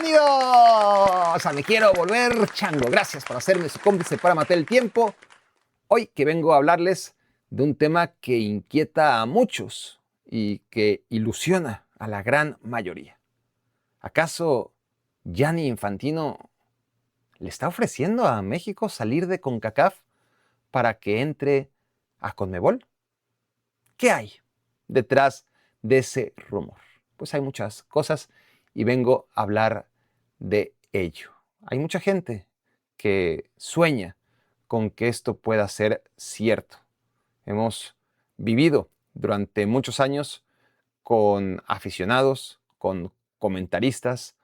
Bienvenidos a Me Quiero Volver Chango. Gracias por hacerme su cómplice para matar el tiempo. Hoy que vengo a hablarles de un tema que inquieta a muchos y que ilusiona a la gran mayoría. ¿Acaso Gianni Infantino le está ofreciendo a México salir de CONCACAF para que entre a CONMEBOL? ¿Qué hay detrás de ese rumor? Pues hay muchas cosas y vengo a hablar de ello. Hay mucha gente que sueña con que esto pueda ser cierto. Hemos vivido durante muchos años con aficionados, con comentaristas,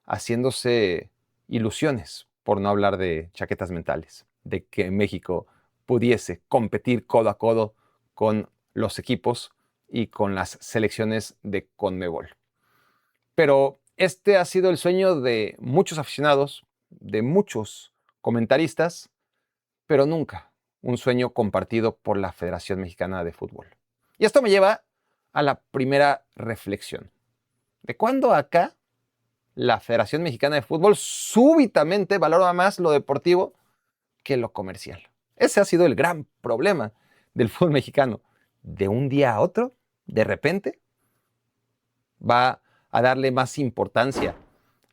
haciéndose ilusiones, por no hablar de chaquetas mentales, de que México pudiese competir codo a codo con los equipos y con las selecciones de CONMEBOL. Pero este ha sido el sueño de muchos aficionados, de muchos comentaristas, pero nunca un sueño compartido por la Federación Mexicana de Fútbol. Y esto me lleva a la primera reflexión. ¿De cuándo acá la Federación Mexicana de Fútbol súbitamente valora más lo deportivo que lo comercial? Ese ha sido el gran problema del fútbol mexicano. De un día a otro, de repente, va a darle más importancia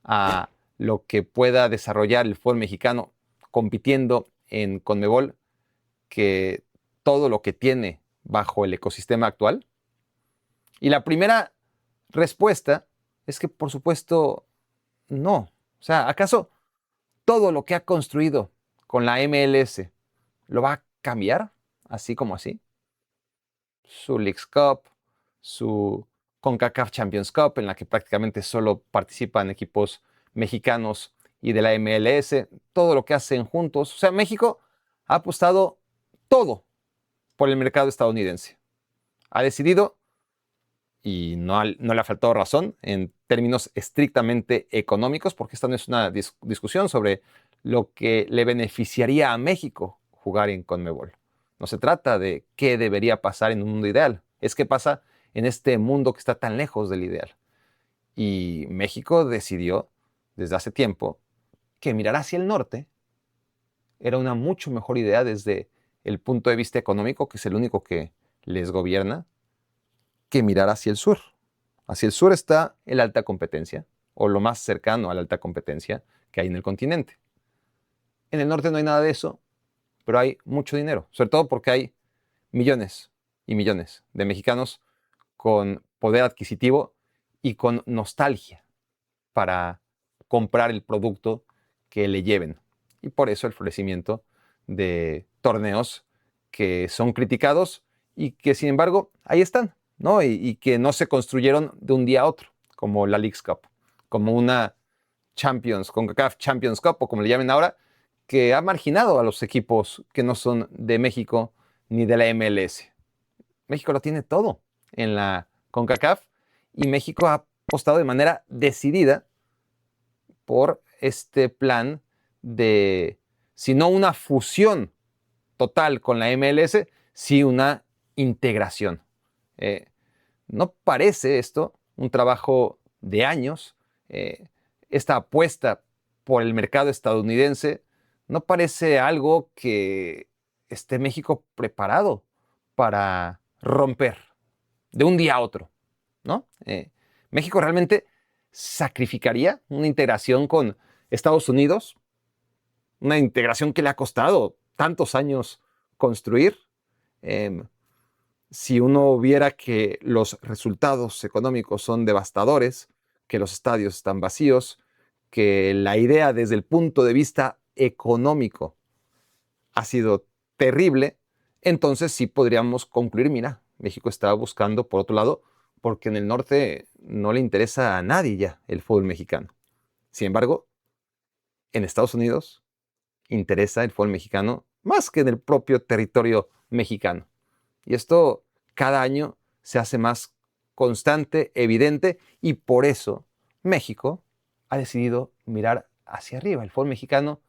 a lo que pueda desarrollar el fútbol mexicano compitiendo en CONMEBOL que todo lo que tiene bajo el ecosistema actual. Y la primera respuesta es que, por supuesto, no. O sea, ¿acaso todo lo que ha construido con la MLS lo va a cambiar así como así? Su Leagues Cup, su CONCACAF Champions Cup, en la que prácticamente solo participan equipos mexicanos y de la MLS, todo lo que hacen juntos. O sea, México ha apostado todo por el mercado estadounidense. Ha decidido, y no le ha faltado razón, en términos estrictamente económicos, porque esta no es una discusión sobre lo que le beneficiaría a México jugar en CONMEBOL. No se trata de qué debería pasar en un mundo ideal, es qué pasa en este mundo que está tan lejos del ideal. Y México decidió desde hace tiempo que mirar hacia el norte era una mucho mejor idea desde el punto de vista económico, que es el único que les gobierna, que mirar hacia el sur. Hacia el sur está el alta competencia, o lo más cercano a la alta competencia que hay en el continente. En el norte no hay nada de eso, pero hay mucho dinero, sobre todo porque hay millones y millones de mexicanos con poder adquisitivo y con nostalgia para comprar el producto que le lleven. Y por eso el florecimiento de torneos que son criticados y que, sin embargo, ahí están, ¿no? Y que no se construyeron de un día a otro, como la Leagues Cup, como una CONCACAF Champions Cup, o como le llamen ahora, que ha marginado a los equipos que no son de México ni de la MLS. México lo tiene todo en la CONCACAF y México ha apostado de manera decidida por este plan de, si no una fusión total con la MLS, sí una integración. No parece esto un trabajo de años. Esta apuesta por el mercado estadounidense no parece algo que esté México preparado para romper de un día a otro, ¿no? México realmente sacrificaría una integración con Estados Unidos, una integración que le ha costado tantos años construir. Si uno viera que los resultados económicos son devastadores, que los estadios están vacíos, que la idea desde el punto de vista económico ha sido terrible, entonces sí podríamos concluir, mira, México está buscando por otro lado, porque en el norte no le interesa a nadie ya el fútbol mexicano. Sin embargo, en Estados Unidos interesa el fútbol mexicano más que en el propio territorio mexicano. Y esto cada año se hace más constante, evidente, y por eso México ha decidido mirar hacia arriba. El fútbol mexicano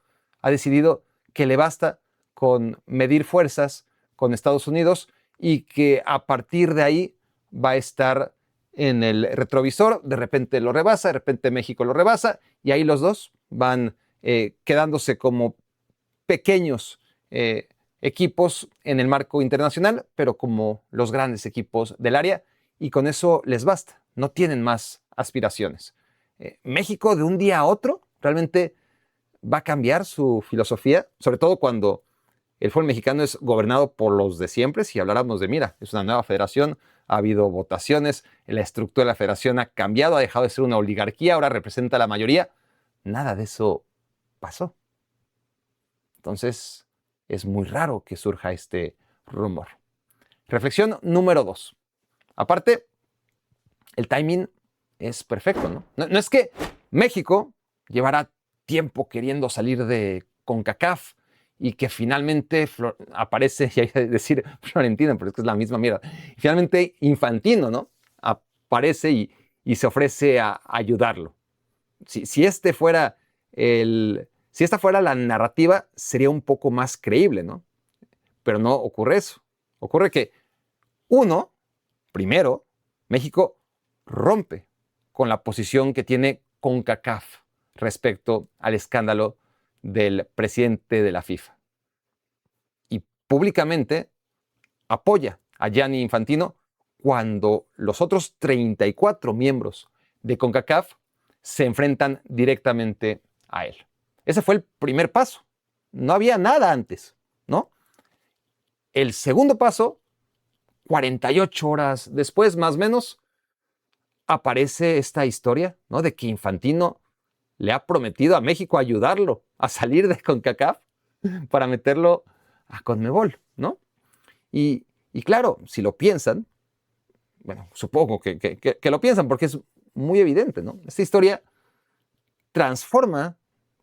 ha decidido que le basta con medir fuerzas con Estados Unidos y que a partir de ahí va a estar en el retrovisor, de repente lo rebasa, de repente México lo rebasa, y ahí los dos van quedándose como pequeños equipos en el marco internacional, pero como los grandes equipos del área, y con eso les basta, no tienen más aspiraciones. México de un día a otro realmente va a cambiar su filosofía, sobre todo cuando el fútbol mexicano es gobernado por los de siempre. Si habláramos de, mira, es una nueva federación, ha habido votaciones, la estructura de la federación ha cambiado, ha dejado de ser una oligarquía, ahora representa a la mayoría. Nada de eso pasó. Entonces, es muy raro que surja este rumor. Reflexión número 2. Aparte, el timing es perfecto, ¿no? No es que México llevará tiempo queriendo salir de CONCACAF y que finalmente aparece, y hay que decir Florentino, pero es que es la misma mierda, finalmente Infantino, ¿no? Aparece y se ofrece a ayudarlo. Si esta fuera la narrativa, sería un poco más creíble, ¿no? Pero no ocurre eso. Ocurre que, primero, México rompe con la posición que tiene CONCACAF respecto al escándalo del presidente de la FIFA. Y públicamente apoya a Gianni Infantino cuando los otros 34 miembros de CONCACAF se enfrentan directamente a él. Ese fue el primer paso. No había nada antes, ¿no? El segundo paso, 48 horas después, más o menos, aparece esta historia, ¿no? De que Infantino le ha prometido a México ayudarlo a salir de CONCACAF para meterlo a CONMEBOL, ¿no? Y claro, si lo piensan, bueno, supongo que lo piensan porque es muy evidente, ¿no? Esta historia transforma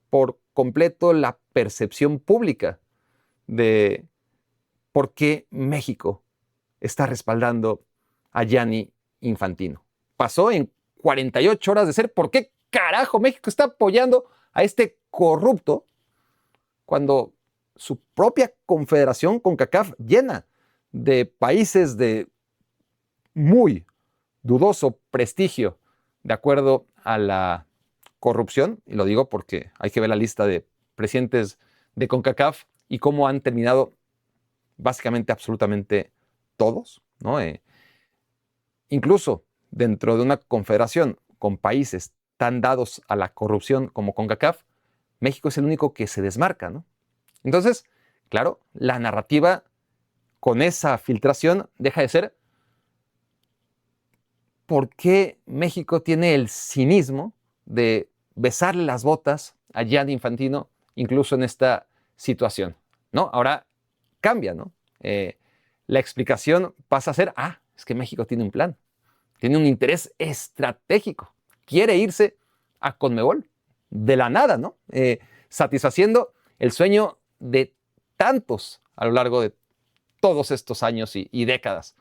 por completo la percepción pública de por qué México está respaldando a Gianni Infantino. Pasó en 48 horas de ser, ¿por qué carajo México está apoyando a este corrupto cuando su propia confederación CONCACAF, llena de países de muy dudoso prestigio de acuerdo a la corrupción? Y lo digo porque hay que ver la lista de presidentes de CONCACAF y cómo han terminado básicamente absolutamente todos, ¿no? Incluso dentro de una confederación con países tan dados a la corrupción como CONCACAF, México es el único que se desmarca, ¿no? Entonces, claro, la narrativa con esa filtración deja de ser por qué México tiene el cinismo de besarle las botas a Gianni Infantino incluso en esta situación, ¿no? Ahora cambia, ¿no? La explicación pasa a ser, es que México tiene un plan, tiene un interés estratégico, quiere irse a CONMEBOL de la nada, ¿no? Satisfaciendo el sueño de tantos a lo largo de todos estos años y décadas,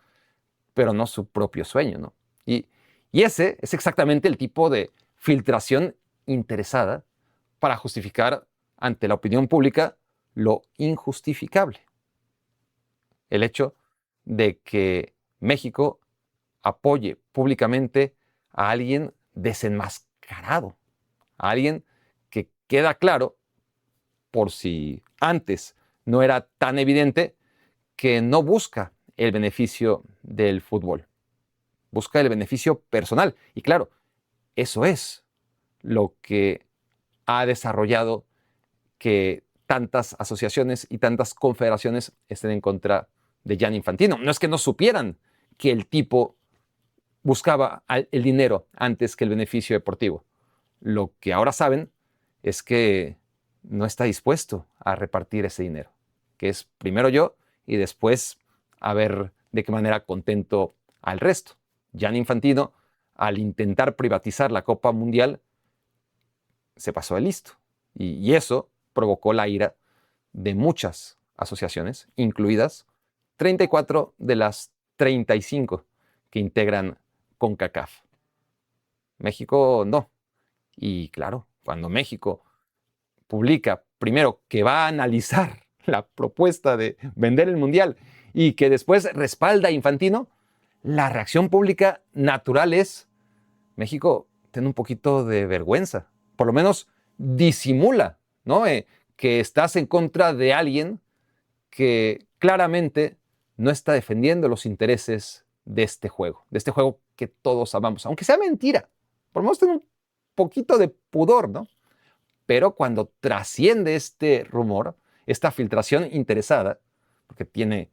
pero no su propio sueño, ¿no? Y ese es exactamente el tipo de filtración interesada para justificar ante la opinión pública lo injustificable. El hecho de que México apoye públicamente a alguien desenmascarado, a alguien que queda claro, por si antes no era tan evidente, que no busca el beneficio del fútbol, busca el beneficio personal. Y claro, eso es lo que ha desarrollado que tantas asociaciones y tantas confederaciones estén en contra de Gianni Infantino. No es que no supieran que el tipo buscaba el dinero antes que el beneficio deportivo. Lo que ahora saben es que no está dispuesto a repartir ese dinero, que es primero yo y después a ver de qué manera contento al resto. Gianni Infantino, al intentar privatizar la Copa Mundial, se pasó de listo. Y eso provocó la ira de muchas asociaciones, incluidas 34 de las 35 que integran CONCACAF. México no. Y claro, cuando México publica primero que va a analizar la propuesta de vender el Mundial y que después respalda a Infantino, la reacción pública natural es: México tiene un poquito de vergüenza, por lo menos disimula, ¿no? Que estás en contra de alguien que claramente no está defendiendo los intereses de este juego que todos amamos, aunque sea mentira. Por lo menos tiene un poquito de pudor, ¿no? Pero cuando trasciende este rumor, esta filtración interesada, porque tiene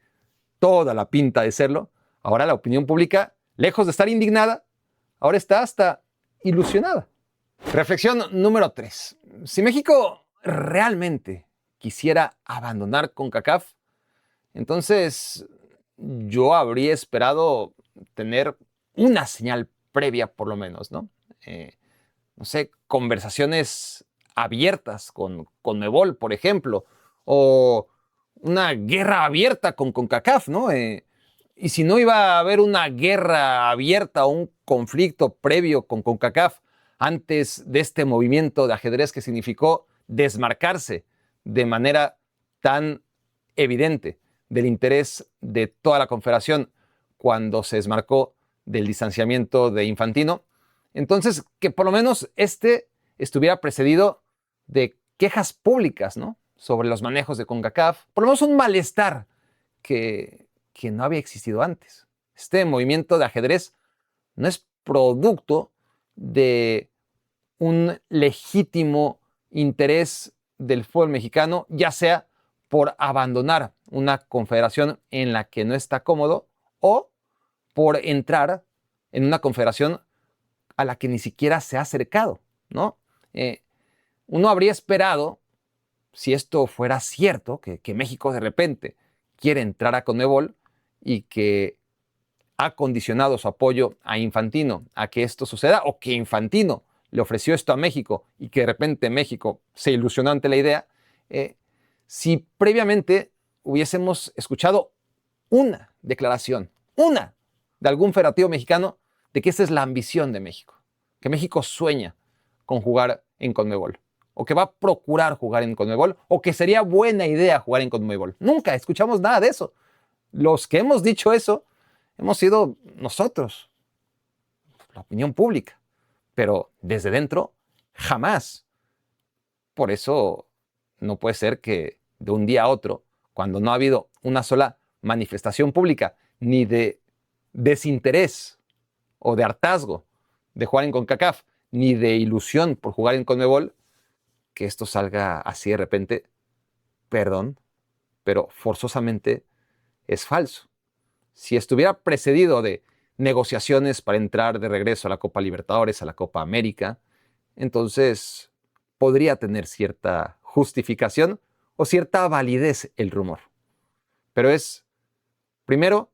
toda la pinta de serlo, ahora la opinión pública, lejos de estar indignada, ahora está hasta ilusionada. Reflexión número 3. Si México realmente quisiera abandonar CONCACAF, entonces yo habría esperado tener una señal previa, por lo menos, ¿no? No sé, conversaciones abiertas con CONMEBOL, por ejemplo, o una guerra abierta con CONCACAF, ¿no? Y si no iba a haber una guerra abierta o un conflicto previo con CONCACAF antes de este movimiento de ajedrez que significó desmarcarse de manera tan evidente del interés de toda la Confederación cuando se desmarcó del distanciamiento de Infantino, entonces que por lo menos estuviera precedido de quejas públicas, ¿no?, sobre los manejos de CONCACAF, por lo menos un malestar que no había existido antes. Este movimiento de ajedrez no es producto de un legítimo interés del fútbol mexicano, ya sea por abandonar una confederación en la que no está cómodo o por entrar en una confederación a la que ni siquiera se ha acercado, ¿no? Uno habría esperado, si esto fuera cierto, que México de repente quiere entrar a CONMEBOL y que ha condicionado su apoyo a Infantino a que esto suceda, o que Infantino le ofreció esto a México y que de repente México se ilusionó ante la idea, si previamente hubiésemos escuchado una declaración, de algún federativo mexicano, de que esa es la ambición de México, que México sueña con jugar en CONMEBOL, o que va a procurar jugar en CONMEBOL, o que sería buena idea jugar en CONMEBOL. Nunca escuchamos nada de eso. Los que hemos dicho eso hemos sido nosotros, la opinión pública, pero desde dentro, jamás. Por eso no puede ser que de un día a otro, cuando no ha habido una sola manifestación pública, ni de desinterés o de hartazgo de jugar en CONCACAF, ni de ilusión por jugar en CONMEBOL, que esto salga así de repente, perdón, pero forzosamente es falso. Si estuviera precedido de negociaciones para entrar de regreso a la Copa Libertadores, a la Copa América, entonces podría tener cierta justificación o cierta validez el rumor. Pero es, primero,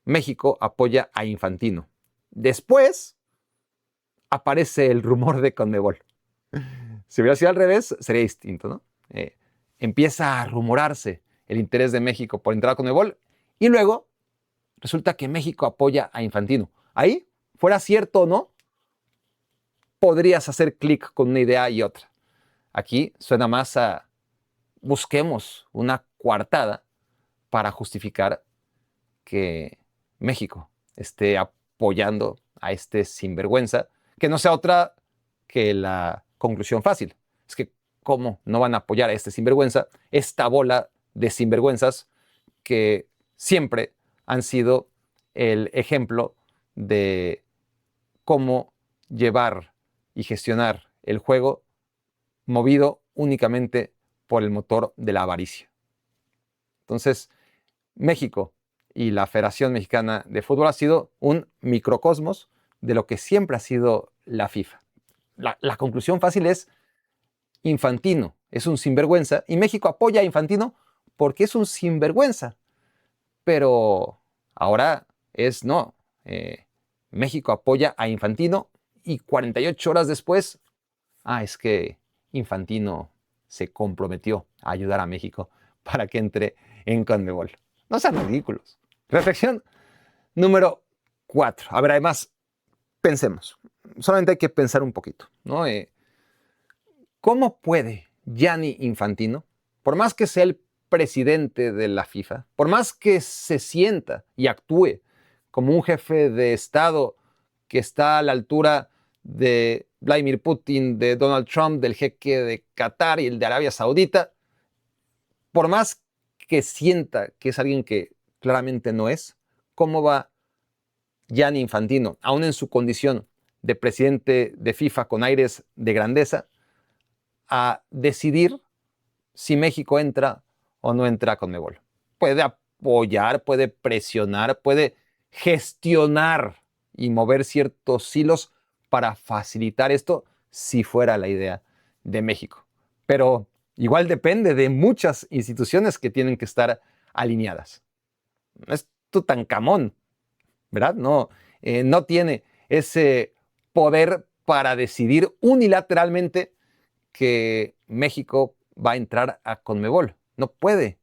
México apoya a Infantino. Después aparece el rumor de CONMEBOL. Si hubiera sido al revés, sería distinto, ¿no? Empieza a rumorarse el interés de México por entrar a CONMEBOL y luego resulta que México apoya a Infantino. Ahí, fuera cierto o no, podrías hacer clic con una idea y otra. Aquí suena más a busquemos una coartada para justificar que México esté apoyando a este sinvergüenza, que no sea otra que la conclusión fácil. Es que, ¿cómo no van a apoyar a este sinvergüenza, esta bola de sinvergüenzas que siempre han sido el ejemplo de cómo llevar y gestionar el juego movido únicamente por el motor de la avaricia? Entonces, México y la Federación Mexicana de Fútbol ha sido un microcosmos de lo que siempre ha sido la FIFA. La conclusión fácil es: Infantino es un sinvergüenza y México apoya a Infantino porque es un sinvergüenza. Pero ahora no. México apoya a Infantino y 48 horas después, es que Infantino se comprometió a ayudar a México para que entre en CONMEBOL. No sean ridículos. Reflexión número 4. A ver, además, pensemos. Solamente hay que pensar un poquito, ¿no? ¿Cómo puede Gianni Infantino, por más que sea el presidente de la FIFA, por más que se sienta y actúe como un jefe de Estado que está a la altura de Vladimir Putin, de Donald Trump, del jeque de Qatar y el de Arabia Saudita, por más que sienta que es alguien que claramente no es, ¿cómo va Gianni Infantino, aún en su condición de presidente de FIFA con aires de grandeza, a decidir si México entra o no entra a CONMEBOL? Puede apoyar, puede presionar, puede gestionar y mover ciertos hilos para facilitar esto si fuera la idea de México. Pero igual depende de muchas instituciones que tienen que estar alineadas. No es Tutankamón, ¿verdad? No tiene ese poder para decidir unilateralmente que México va a entrar a CONMEBOL. No puede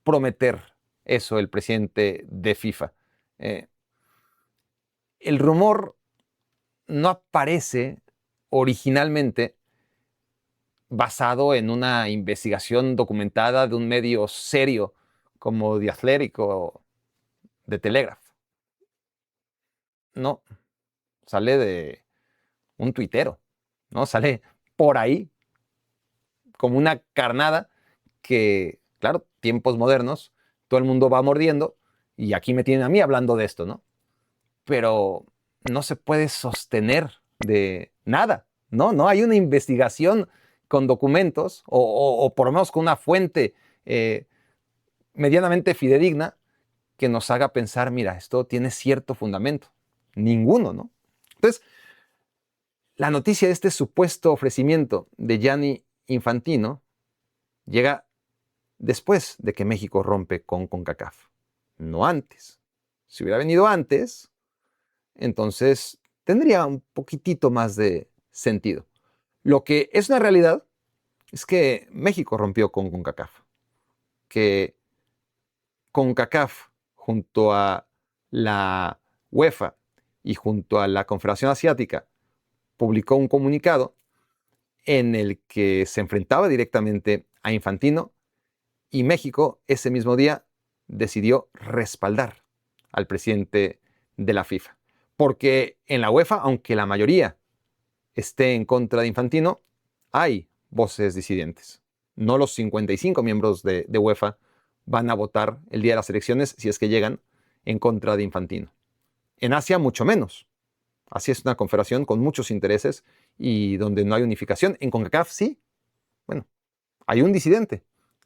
prometer eso el presidente de FIFA. El rumor no aparece originalmente basado en una investigación documentada de un medio serio como The Athletic o The Telegraph. No, sale de un tuitero, ¿no? Sale por ahí como una carnada que, claro, tiempos modernos, todo el mundo va mordiendo y aquí me tienen a mí hablando de esto, ¿no? Pero no se puede sostener de nada, ¿no? No hay una investigación con documentos o por lo menos con una fuente medianamente fidedigna que nos haga pensar, mira, esto tiene cierto fundamento. Ninguno, ¿no? Entonces, la noticia de este supuesto ofrecimiento de Gianni Infantino llega después de que México rompe con CONCACAF, no antes. Si hubiera venido antes, entonces tendría un poquitito más de sentido. Lo que es una realidad es que México rompió con CONCACAF, que CONCACAF junto a la UEFA y junto a la Confederación Asiática publicó un comunicado en el que se enfrentaba directamente a Infantino y México ese mismo día decidió respaldar al presidente de la FIFA. Porque en la UEFA, aunque la mayoría esté en contra de Infantino, hay voces disidentes. No los 55 miembros de UEFA van a votar el día de las elecciones, si es que llegan, en contra de Infantino. En Asia, mucho menos. Asia es una confederación con muchos intereses y donde no hay unificación. En CONCACAF sí. Bueno, hay un disidente,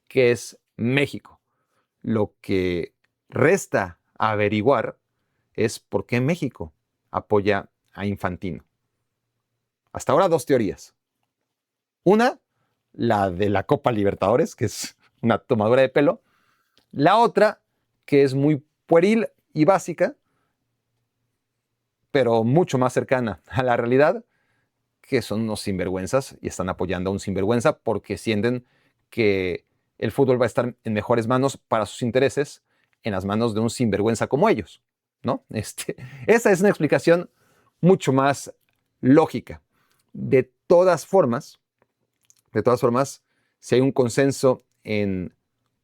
que es México. Lo que resta averiguar es por qué México apoya a Infantino. Hasta ahora, dos teorías. Una, la de la Copa Libertadores, que es una tomadura de pelo. La otra, que es muy pueril y básica, pero mucho más cercana a la realidad, que son unos sinvergüenzas y están apoyando a un sinvergüenza porque sienten que el fútbol va a estar en mejores manos para sus intereses en las manos de un sinvergüenza como ellos, ¿no? Esa es una explicación mucho más lógica. De todas formas, si hay un consenso en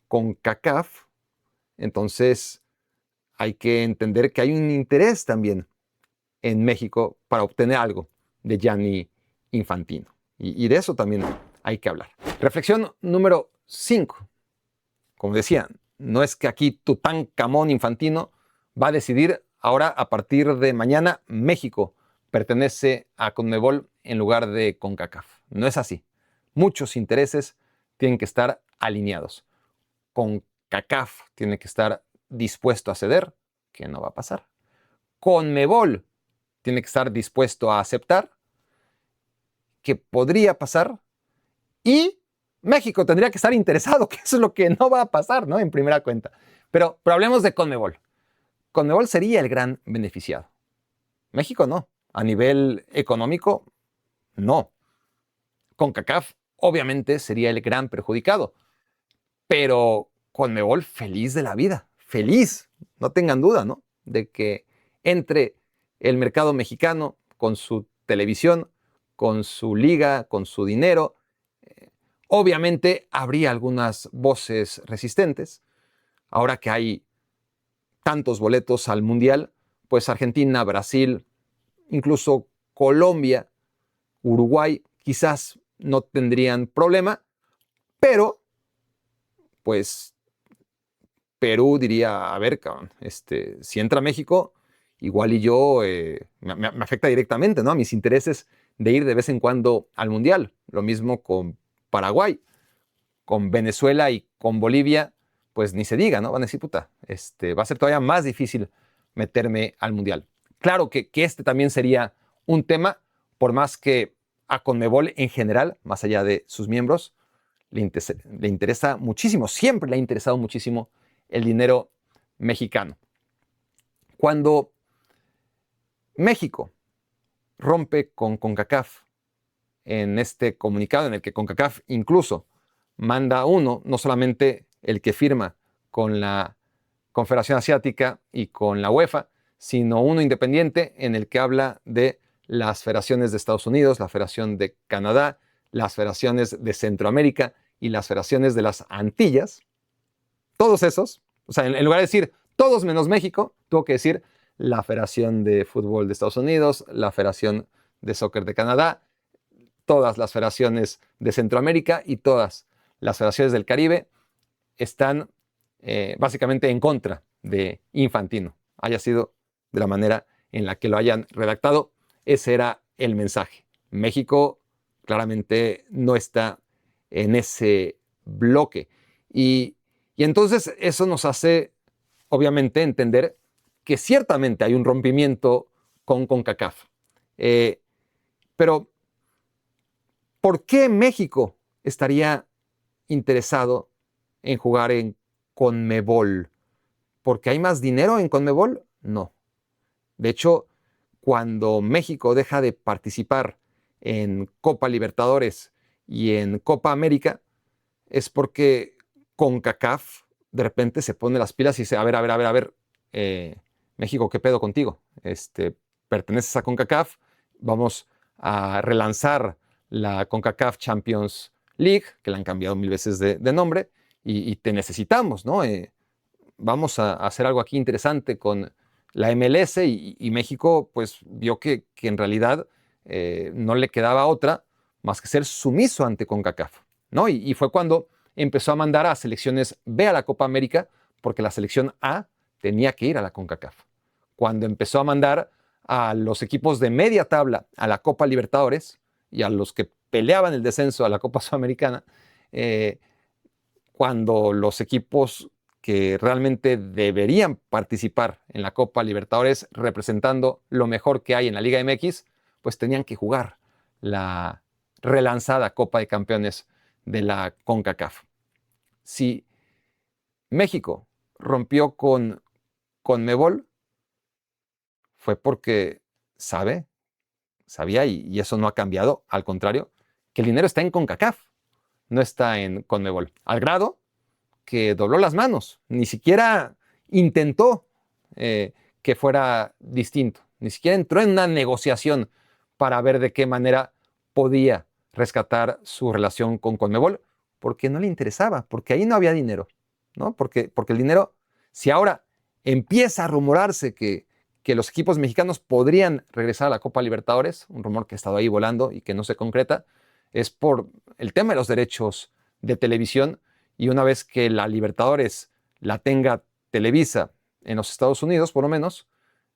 CONCACAF, entonces hay que entender que hay un interés también en México para obtener algo de Gianni Infantino. Y de eso también hay que hablar. Reflexión número 5. Como decía, no es que aquí Tutankamón Infantino va a decidir ahora a partir de mañana México pertenece a CONMEBOL en lugar de CONCACAF. No es así. Muchos intereses tienen que estar alineados. CONCACAF tiene que estar dispuesto a ceder, que no va a pasar. CONMEBOL tiene que estar dispuesto a aceptar, que podría pasar, y México tendría que estar interesado, que eso es lo que no va a pasar, ¿no? En primera cuenta. Pero hablemos de CONMEBOL. CONMEBOL sería el gran beneficiado. México no. A nivel económico, no. CONCACAF obviamente sería el gran perjudicado. Pero CONMEBOL feliz de la vida. Feliz, no tengan duda, ¿no? De que entre el mercado mexicano con su televisión, con su liga, con su dinero. Obviamente habría algunas voces resistentes. Ahora que hay tantos boletos al Mundial, pues Argentina, Brasil, incluso Colombia, Uruguay, quizás no tendrían problema, pero pues Perú diría, a ver, cabrón, si entra México, igual y yo me afecta directamente, ¿no? A mis intereses de ir de vez en cuando al Mundial. Lo mismo con Paraguay, con Venezuela y con Bolivia, pues ni se diga, ¿no? Van a decir, puta, va a ser todavía más difícil meterme al Mundial. Claro que también sería un tema, por más que a Conmebol en general, más allá de sus miembros, le interesa muchísimo, siempre le ha interesado muchísimo el dinero mexicano. Cuando México rompe con CONCACAF en este comunicado en el que CONCACAF incluso manda uno, no solamente el que firma con la Confederación Asiática y con la UEFA, sino uno independiente en el que habla de las federaciones de Estados Unidos, la Federación de Canadá, las federaciones de Centroamérica y las federaciones de las Antillas. Todos esos, o sea, en lugar de decir todos menos México, tuvo que decir la Federación de Fútbol de Estados Unidos, la Federación de Soccer de Canadá, todas las federaciones de Centroamérica y todas las federaciones del Caribe están básicamente en contra de Infantino, haya sido de la manera en la que lo hayan redactado. Ese era el mensaje. México claramente no está en ese bloque. Y entonces eso nos hace, obviamente, entender que ciertamente hay un rompimiento con CONCACAF. Pero, ¿por qué México estaría interesado en jugar en Conmebol? ¿Porque hay más dinero en Conmebol? No. De hecho, cuando México deja de participar en Copa Libertadores y en Copa América, es porque CONCACAF de repente se pone las pilas y dice, a ver, México, ¿qué pedo contigo? Perteneces a CONCACAF, vamos a relanzar la CONCACAF Champions League, que la han cambiado 1000 veces de nombre, y te necesitamos, ¿no? Vamos a hacer algo aquí interesante con la MLS y México pues vio que en realidad no le quedaba otra más que ser sumiso ante CONCACAF, ¿no? Y fue cuando empezó a mandar a selecciones B a la Copa América porque la selección A tenía que ir a la CONCACAF. Cuando empezó a mandar a los equipos de media tabla a la Copa Libertadores y a los que peleaban el descenso a la Copa Sudamericana, cuando los equipos que realmente deberían participar en la Copa Libertadores representando lo mejor que hay en la Liga MX, pues tenían que jugar la relanzada Copa de Campeones de la CONCACAF. Si México rompió con Conmebol, fue porque sabía, y eso no ha cambiado, al contrario, que el dinero está en CONCACAF, no está en Conmebol, al grado que dobló las manos, ni siquiera intentó que fuera distinto, ni siquiera entró en una negociación para ver de qué manera podía rescatar su relación con Conmebol, porque no le interesaba, porque ahí no había dinero, ¿no? Porque el dinero, si ahora empieza a rumorarse que los equipos mexicanos podrían regresar a la Copa Libertadores, un rumor que ha estado ahí volando y que no se concreta, es por el tema de los derechos de televisión. Y una vez que la Libertadores la tenga Televisa en los Estados Unidos, por lo menos,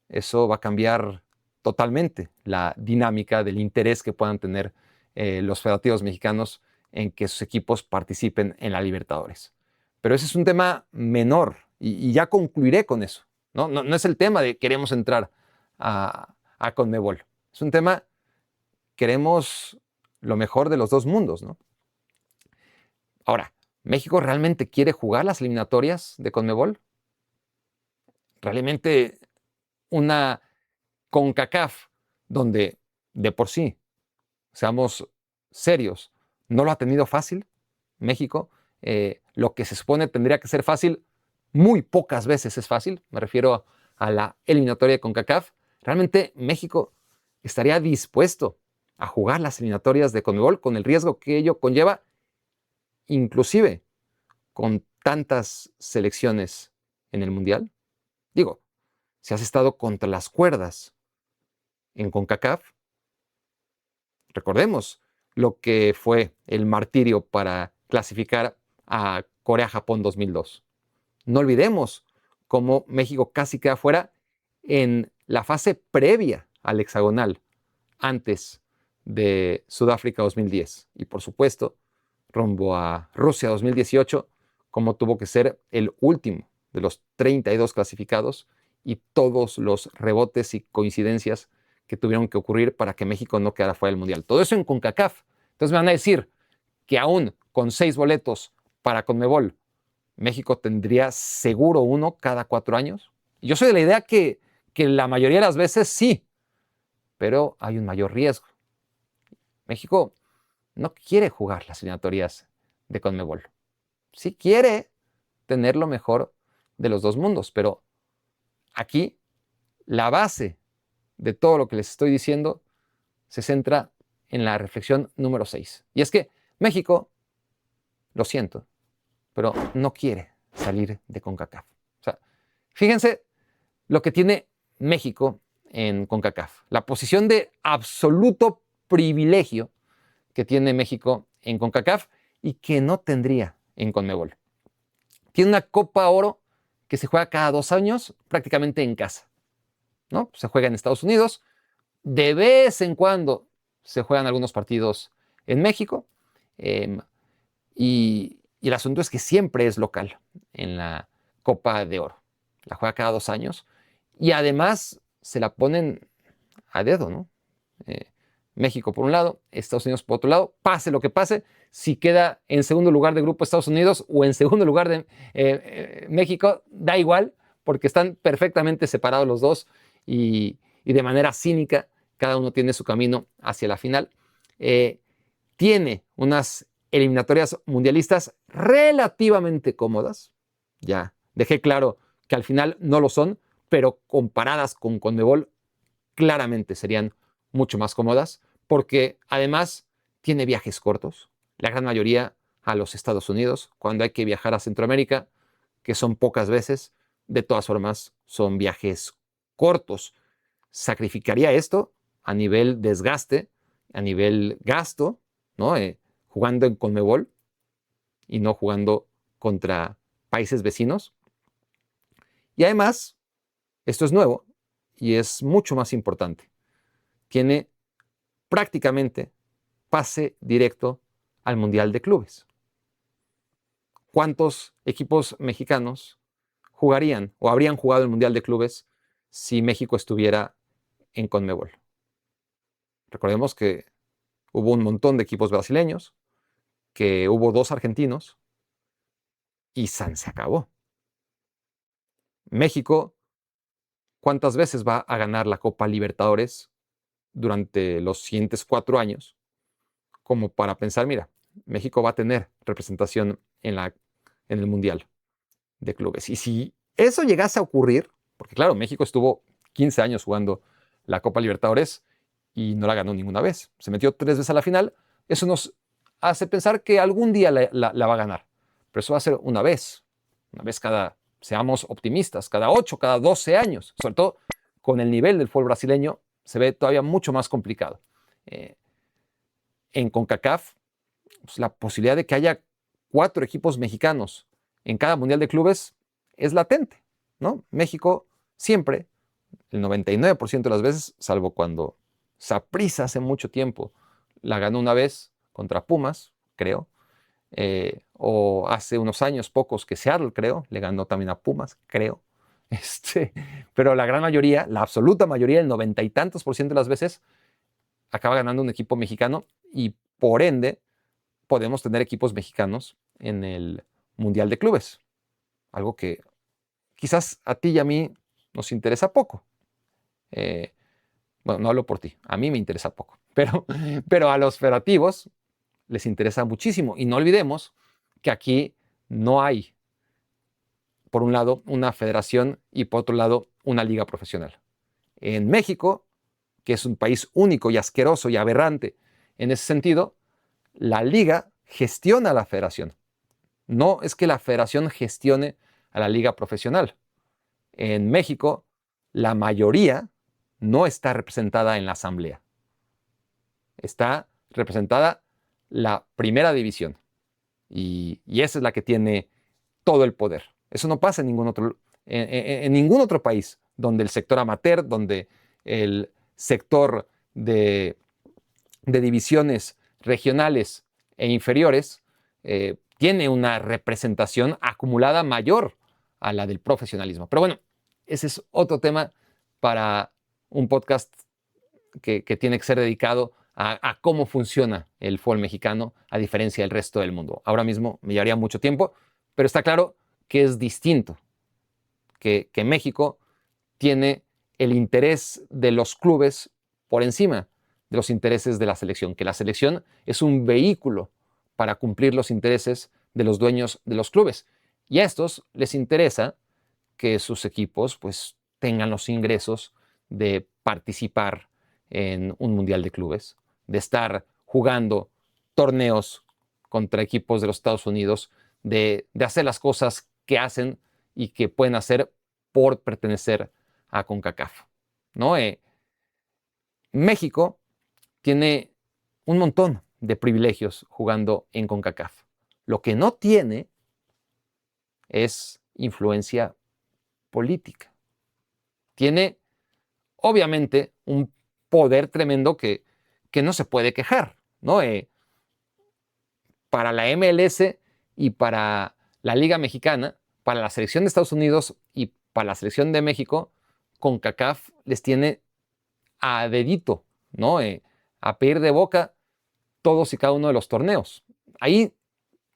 eso va a cambiar totalmente la dinámica del interés que puedan tener los federativos mexicanos en que sus equipos participen en la Libertadores. Pero ese es un tema menor y ya concluiré con eso. No es el tema de queremos entrar a Conmebol. Es un tema, queremos lo mejor de los dos mundos, ¿no? Ahora, ¿México realmente quiere jugar las eliminatorias de Conmebol? ¿Realmente una CONCACAF donde de por sí, seamos serios, no lo ha tenido fácil? México, lo que se supone tendría que ser fácil, muy pocas veces es fácil, me refiero a la eliminatoria de CONCACAF. ¿Realmente México estaría dispuesto a jugar las eliminatorias de Conmebol con el riesgo que ello conlleva, inclusive con tantas selecciones en el Mundial? Digo, si has estado contra las cuerdas en CONCACAF, recordemos lo que fue el martirio para clasificar a Corea-Japón 2002. No olvidemos cómo México casi queda fuera en la fase previa al hexagonal, antes de Sudáfrica 2010. Y por supuesto, rumbo a Rusia 2018, como tuvo que ser el último de los 32 clasificados y todos los rebotes y coincidencias que tuvieron que ocurrir para que México no quedara fuera del Mundial. Todo eso en CONCACAF. Entonces me van a decir que aún con 6 boletos para CONMEBOL, México tendría seguro uno cada 4 años. Y yo soy de la idea que la mayoría de las veces sí, pero hay un mayor riesgo. México no quiere jugar las eliminatorias de CONMEBOL. Sí quiere tener lo mejor de los dos mundos, pero aquí la base de todo lo que les estoy diciendo se centra en la reflexión número 6. Y es que México, lo siento, pero no quiere salir de CONCACAF. O sea, fíjense lo que tiene México en CONCACAF. La posición de absoluto privilegio que tiene México en CONCACAF y que no tendría en CONMEBOL. Tiene una Copa Oro que se juega cada 2 años prácticamente en casa, ¿no? Se juega en Estados Unidos. De vez en cuando se juegan algunos partidos en México. Y el asunto es que siempre es local en la Copa de Oro. La juega cada 2 años. Y además se la ponen a dedo, ¿no? México por un lado, Estados Unidos por otro lado. Pase lo que pase, si queda en segundo lugar de grupo Estados Unidos o en segundo lugar de México, da igual, porque están perfectamente separados los dos y de manera cínica cada uno tiene su camino hacia la final. Tiene unas eliminatorias mundialistas relativamente cómodas. Ya dejé claro que al final no lo son, pero comparadas con CONMEBOL, claramente serían mucho más cómodas, porque además tiene viajes cortos, la gran mayoría a los Estados Unidos, cuando hay que viajar a Centroamérica, que son pocas veces, de todas formas son viajes cortos. Sacrificaría esto a nivel desgaste, a nivel gasto, ¿no? Jugando en CONMEBOL y no jugando contra países vecinos. Y además, esto es nuevo y es mucho más importante. Tiene prácticamente pase directo al Mundial de Clubes. ¿Cuántos equipos mexicanos jugarían o habrían jugado el Mundial de Clubes si México estuviera en CONMEBOL? Recordemos que hubo un montón de equipos brasileños, que hubo 2 argentinos y se acabó. México, ¿cuántas veces va a ganar la Copa Libertadores durante los siguientes 4 años? Como para pensar, mira, México va a tener representación en el Mundial de Clubes. Y si eso llegase a ocurrir, porque claro, México estuvo 15 años jugando la Copa Libertadores y no la ganó ninguna vez. Se metió 3 veces a la final. Eso nos hace pensar que algún día la va a ganar. Pero eso va a ser una vez cada, seamos optimistas, cada 8, cada 12 años. Sobre todo con el nivel del fútbol brasileño, se ve todavía mucho más complicado. En CONCACAF, pues, la posibilidad de que haya 4 equipos mexicanos en cada Mundial de Clubes es latente, ¿no? México siempre, el 99% de las veces, salvo cuando Saprissa hace mucho tiempo la ganó una vez contra Pumas, creo, o hace unos años pocos que Seattle, creo, le ganó también a Pumas, creo. Pero la gran mayoría, la absoluta mayoría, el 90 y tantos % de las veces, acaba ganando un equipo mexicano y por ende podemos tener equipos mexicanos en el Mundial de Clubes. Algo que quizás a ti y a mí nos interesa poco. Bueno, no hablo por ti, a mí me interesa poco, pero a los federativos les interesa muchísimo. Y no olvidemos que aquí no hay, por un lado, una federación y por otro lado, una liga profesional. En México, que es un país único y asqueroso y aberrante en ese sentido, la liga gestiona a la federación. No es que la federación gestione a la liga profesional. En México, la mayoría no está representada en la asamblea. Está representada la primera división. Y esa es la que tiene todo el poder. Eso no pasa en ningún otro país donde el sector amateur, donde el sector de divisiones regionales e inferiores tiene una representación acumulada mayor a la del profesionalismo. Pero bueno, ese es otro tema para un podcast que tiene que ser dedicado a cómo funciona el fútbol mexicano a diferencia del resto del mundo. Ahora mismo me llevaría mucho tiempo, pero está claro que es distinto, que México tiene el interés de los clubes por encima de los intereses de la selección, que la selección es un vehículo para cumplir los intereses de los dueños de los clubes. Y a estos les interesa que sus equipos pues tengan los ingresos de participar en un mundial de clubes, de estar jugando torneos contra equipos de los Estados Unidos, de hacer las cosas que hacen y que pueden hacer por pertenecer a CONCACAF, ¿no? México tiene un montón de privilegios jugando en CONCACAF. Lo que no tiene es influencia política. Tiene, obviamente, un poder tremendo que no se puede quejar, ¿no? Para la MLS y para la Liga Mexicana, para la selección de Estados Unidos y para la selección de México, CONCACAF les tiene a dedito, ¿no? A pedir de boca todos y cada uno de los torneos. Ahí,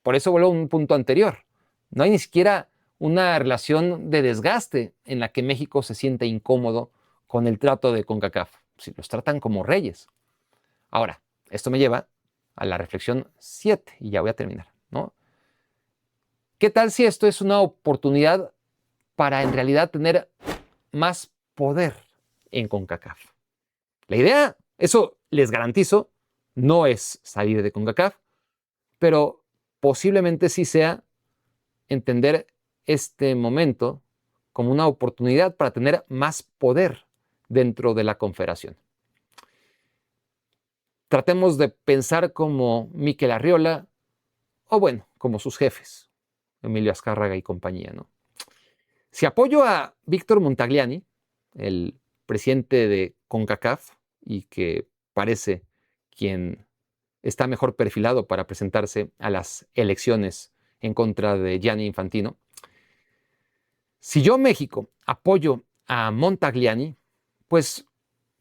por eso vuelvo a un punto anterior. No hay ni siquiera una relación de desgaste en la que México se siente incómodo con el trato de CONCACAF. Si los tratan como reyes. Ahora, esto me lleva a la reflexión 7 y ya voy a terminar, ¿no? ¿Qué tal si esto es una oportunidad para en realidad tener más poder en CONCACAF? La idea, eso les garantizo, no es salir de CONCACAF, pero posiblemente sí sea entender este momento como una oportunidad para tener más poder dentro de la confederación. Tratemos de pensar como Mikel Arriola, o bueno, como sus jefes, Emilio Azcárraga y compañía, ¿no? Si apoyo a Víctor Montagliani, el presidente de CONCACAF, y que parece quien está mejor perfilado para presentarse a las elecciones en contra de Gianni Infantino, si yo, México, apoyo a Montagliani, pues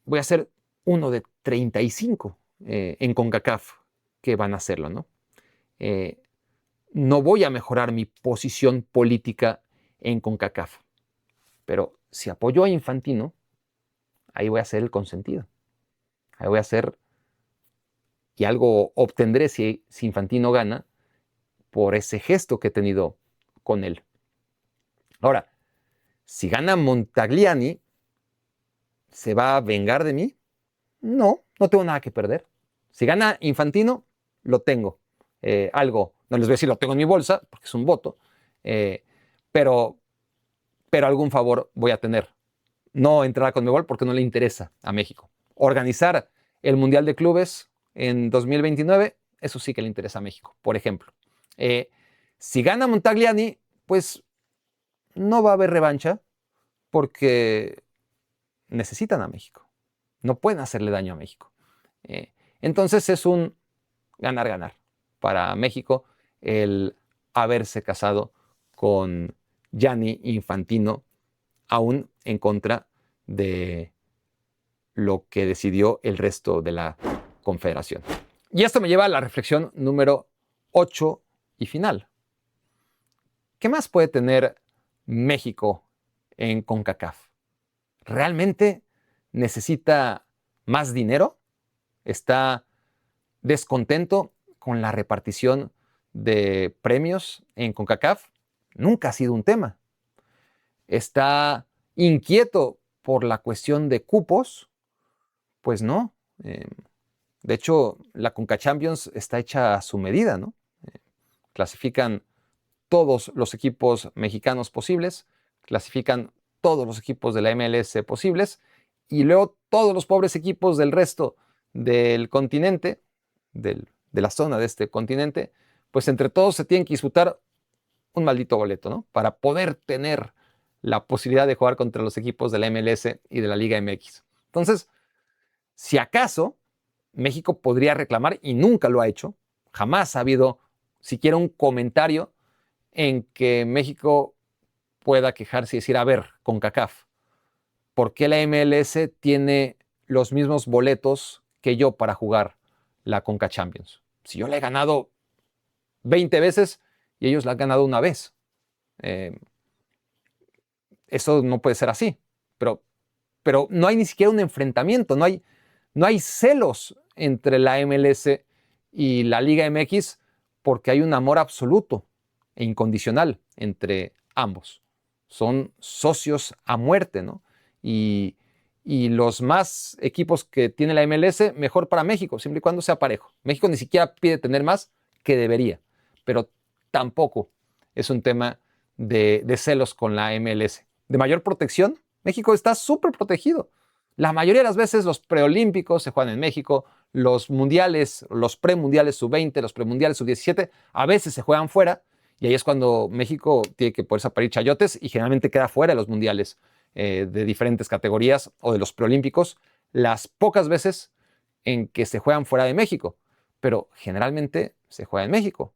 voy a ser uno de 35 en CONCACAF que van a hacerlo, ¿no? No voy a mejorar mi posición política en CONCACAF, pero si apoyo a Infantino, ahí voy a ser el consentido. Ahí voy a ser, y algo obtendré si Infantino gana, por ese gesto que he tenido con él. Ahora, si gana Montagliani, ¿se va a vengar de mí? No, no tengo nada que perder. Si gana Infantino, lo tengo. Algo, no les voy a decir lo tengo en mi bolsa, porque es un voto, pero algún favor voy a tener. No entrar a CONMEBOL porque no le interesa a México. Organizar el Mundial de Clubes en 2029, eso sí que le interesa a México, por ejemplo. Si gana Montagliani, pues no va a haber revancha porque necesitan a México. No pueden hacerle daño a México. Entonces es un ganar-ganar para México el haberse casado con Gianni Infantino, aún en contra de lo que decidió el resto de la confederación. Y esto me lleva a la reflexión número 8 y final. ¿Qué más puede tener México en CONCACAF? ¿Realmente necesita más dinero? ¿Está descontento con la repartición de premios en CONCACAF? Nunca ha sido un tema. ¿Está inquieto por la cuestión de cupos? Pues no. De hecho, la CONCACHAMPIONS está hecha a su medida, ¿no? Clasifican todos los equipos mexicanos posibles, clasifican todos los equipos de la MLS posibles y luego todos los pobres equipos del resto del continente, de la zona de este continente, pues entre todos se tienen que disputar un maldito boleto, ¿no? Para poder tener la posibilidad de jugar contra los equipos de la MLS y de la Liga MX. Entonces, si acaso México podría reclamar, y nunca lo ha hecho, jamás ha habido siquiera un comentario en que México pueda quejarse y decir, a ver, CONCACAF, ¿por qué la MLS tiene los mismos boletos que yo para jugar la Conca Champions? Si yo la he ganado 20 veces y ellos la han ganado una vez. Eso no puede ser así. Pero no hay ni siquiera un enfrentamiento, no hay celos entre la MLS y la Liga MX porque hay un amor absoluto e incondicional entre ambos. Son socios a muerte, ¿no? Y los más equipos que tiene la MLS, mejor para México, siempre y cuando sea parejo. México ni siquiera pide tener más que debería, pero tampoco es un tema de celos con la MLS. De mayor protección, México está súper protegido. La mayoría de las veces los preolímpicos se juegan en México, los mundiales, los premundiales sub-20, los premundiales sub-17, a veces se juegan fuera, y ahí es cuando México tiene que poderse parir chayotes y generalmente queda fuera de los mundiales de diferentes categorías o de los preolímpicos, las pocas veces en que se juegan fuera de México, pero generalmente se juega en México.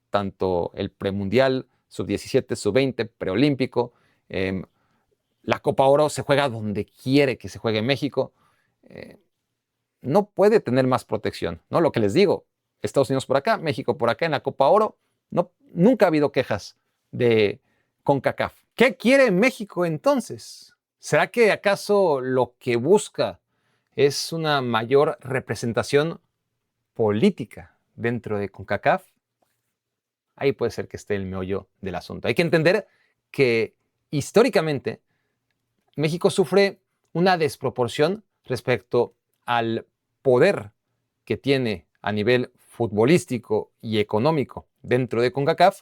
Tanto el premundial, sub-17, sub-20, preolímpico, la Copa Oro se juega donde quiere que se juegue en México. No puede tener más protección, ¿no? Lo que les digo, Estados Unidos por acá, México por acá en la Copa Oro, nunca ha habido quejas de CONCACAF. ¿Qué quiere México entonces? ¿Será que acaso lo que busca es una mayor representación política dentro de CONCACAF? Ahí puede ser que esté el meollo del asunto. Hay que entender que históricamente México sufre una desproporción respecto al poder que tiene a nivel futbolístico y económico dentro de CONCACAF,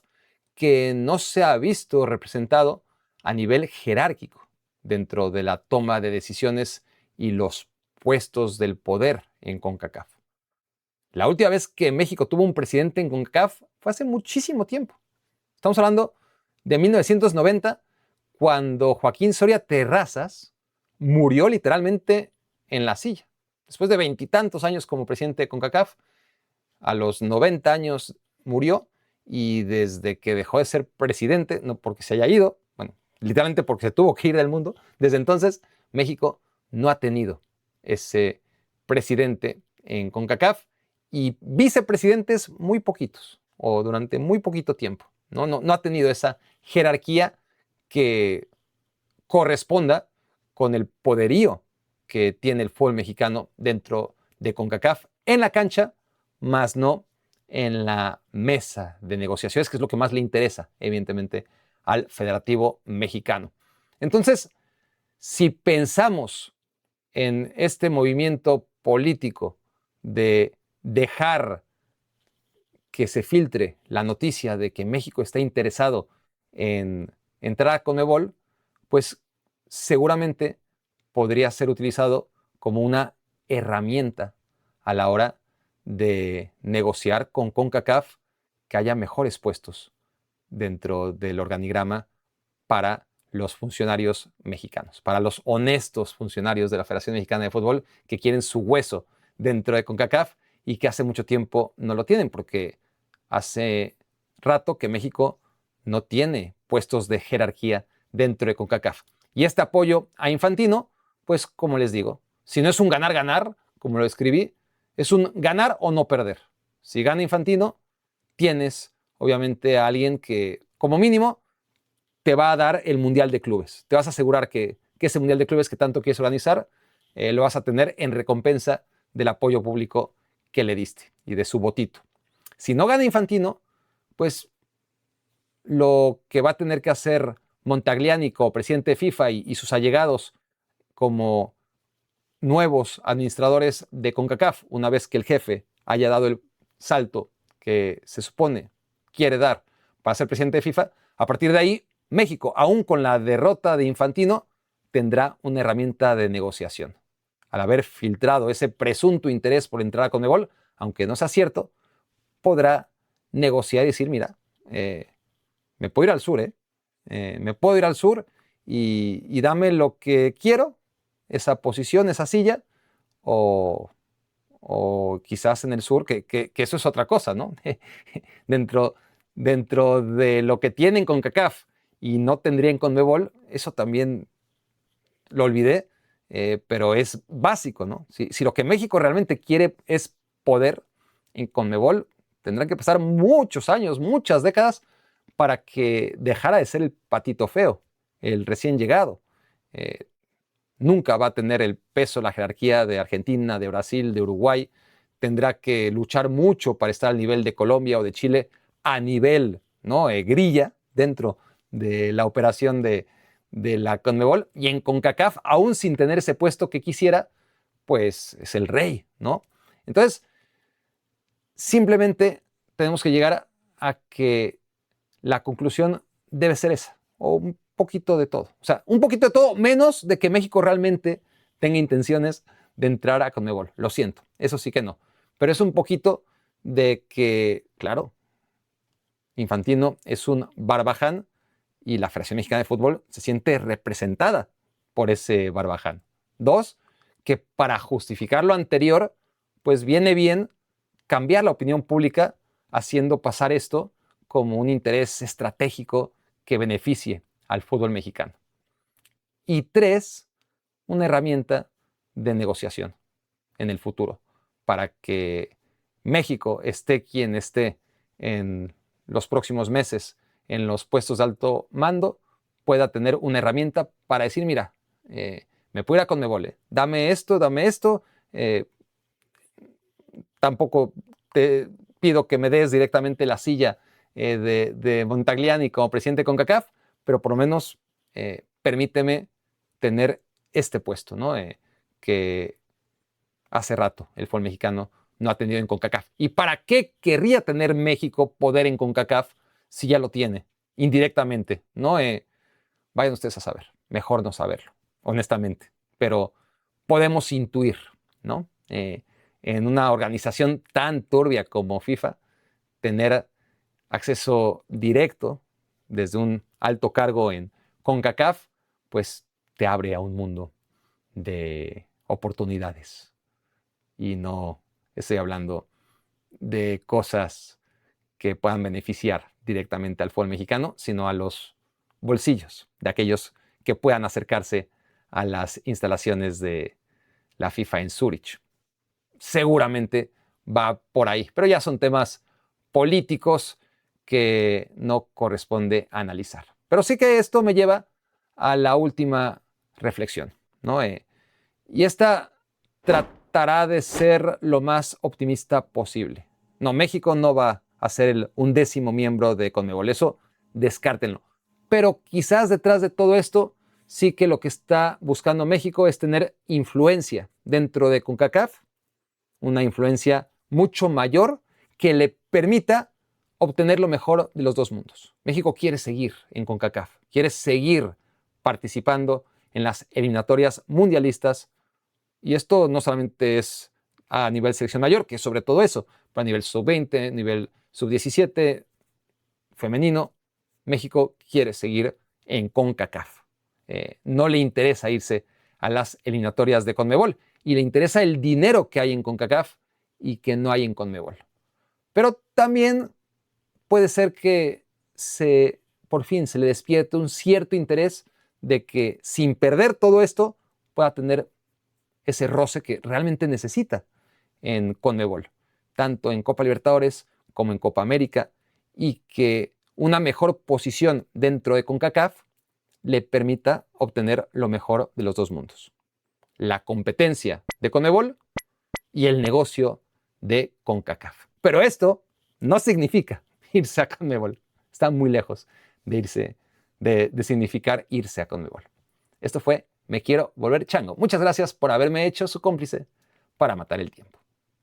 que no se ha visto representado a nivel jerárquico dentro de la toma de decisiones y los puestos del poder en CONCACAF. La última vez que México tuvo un presidente en CONCACAF fue hace muchísimo tiempo. Estamos hablando de 1990, cuando Joaquín Soria Terrazas murió literalmente en la silla. Después de 20 y tantos años como presidente de CONCACAF, a los 90 años murió, y desde que dejó de ser presidente, no porque se haya ido, bueno, literalmente porque se tuvo que ir del mundo, desde entonces México no ha tenido ese presidente en CONCACAF y vicepresidentes muy poquitos o durante muy poquito tiempo. No ha tenido esa jerarquía que corresponda con el poderío que tiene el fútbol mexicano dentro de CONCACAF en la cancha, más no en la mesa de negociaciones, que es lo que más le interesa, evidentemente, al Federativo Mexicano. Entonces, si pensamos en este movimiento político de dejar que se filtre la noticia de que México está interesado en entrar a CONMEBOL, pues seguramente podría ser utilizado como una herramienta a la hora de negociar con CONCACAF que haya mejores puestos dentro del organigrama para los funcionarios mexicanos, para los honestos funcionarios de la Federación Mexicana de Fútbol que quieren su hueso dentro de CONCACAF y que hace mucho tiempo no lo tienen, porque hace rato que México no tiene puestos de jerarquía dentro de CONCACAF. Y este apoyo a Infantino, pues como les digo, si no es un ganar-ganar, como lo escribí, es un ganar o no perder. Si gana Infantino, tienes obviamente a alguien que, como mínimo, te va a dar el Mundial de Clubes. Te vas a asegurar que ese Mundial de Clubes que tanto quieres organizar, lo vas a tener en recompensa del apoyo público que le diste y de su votito. Si no gana Infantino, pues lo que va a tener que hacer Montagliani como presidente de FIFA y sus allegados como nuevos administradores de CONCACAF, una vez que el jefe haya dado el salto que se supone quiere dar para ser presidente de FIFA, a partir de ahí México, aún con la derrota de Infantino, tendrá una herramienta de negociación. Al haber filtrado ese presunto interés por entrar a CONMEBOL, aunque no sea cierto, podrá negociar y decir, mira, me puedo ir al sur, me puedo ir al sur y dame lo que quiero, esa posición, esa silla, o quizás en el sur, que eso es otra cosa, ¿no? dentro, dentro de lo que tienen con CONCACAF y no tendrían CONMEBOL, eso también lo olvidé, pero es básico, ¿no? Si lo que México realmente quiere es poder en CONMEBOL, tendrán que pasar muchos años, muchas décadas, para que dejara de ser el patito feo, el recién llegado. Nunca va a tener el peso, la jerarquía de Argentina, de Brasil, de Uruguay. Tendrá que luchar mucho para estar al nivel de Colombia o de Chile, a nivel, ¿no? Grilla dentro de la operación de la CONMEBOL. Y en CONCACAF, aún sin tener ese puesto que quisiera, pues es el rey, ¿no? Entonces, simplemente tenemos que llegar a que la conclusión debe ser esa, o un poquito de todo. O sea, un poquito de todo, menos de que México realmente tenga intenciones de entrar a CONMEBOL. Lo siento, eso sí que no. Pero es un poquito de que, claro, Infantino es un barbaján y la Federación Mexicana de Fútbol se siente representada por ese barbaján. Dos, que para justificar lo anterior, pues viene bien cambiar la opinión pública haciendo pasar esto como un interés estratégico que beneficie al fútbol mexicano. Y tres, una herramienta de negociación en el futuro para que México esté quien esté en los próximos meses en los puestos de alto mando, pueda tener una herramienta para decir, mira, me puedo ir a CONMEBOL, dame esto, tampoco te pido que me des directamente la silla de Montagliani como presidente de CONCACAF, pero por lo menos permíteme tener este puesto, ¿no? Que hace rato el fútbol mexicano no ha tenido en CONCACAF. ¿Y para qué querría tener México poder en CONCACAF si ya lo tiene indirectamente? ¿No? Vayan ustedes a saber. Mejor no saberlo, honestamente. Pero podemos intuir, ¿no? En una organización tan turbia como FIFA, tener acceso directo desde un alto cargo en CONCACAF, pues te abre a un mundo de oportunidades. Y no estoy hablando de cosas que puedan beneficiar directamente al fútbol mexicano, sino a los bolsillos de aquellos que puedan acercarse a las instalaciones de la FIFA en Zúrich. Seguramente va por ahí, pero ya son temas políticos que no corresponde analizar. Pero sí que esto me lleva a la última reflexión, ¿no? Y esta tratará de ser lo más optimista posible. No, México no va a ser el 11º miembro de CONMEBOL, eso descártenlo. Pero quizás detrás de todo esto, sí que lo que está buscando México es tener influencia dentro de CONCACAF, una influencia mucho mayor que le permita obtener lo mejor de los dos mundos. México quiere seguir en CONCACAF, quiere seguir participando en las eliminatorias mundialistas, y esto no solamente es a nivel selección mayor, que es sobre todo eso, pero a nivel sub-20, nivel sub-17, femenino, México quiere seguir en CONCACAF. No le interesa irse a las eliminatorias de CONMEBOL y le interesa el dinero que hay en CONCACAF y que no hay en CONMEBOL. Pero también puede ser que por fin se le despierte un cierto interés de que sin perder todo esto pueda tener ese roce que realmente necesita en CONMEBOL, tanto en Copa Libertadores como en Copa América, y que una mejor posición dentro de CONCACAF le permita obtener lo mejor de los dos mundos: la competencia de CONMEBOL y el negocio de CONCACAF. Pero esto no significa irse a CONMEBOL. Está muy lejos de significar irse a CONMEBOL. Esto fue Me Quiero Volver Chango. Muchas gracias por haberme hecho su cómplice para matar el tiempo.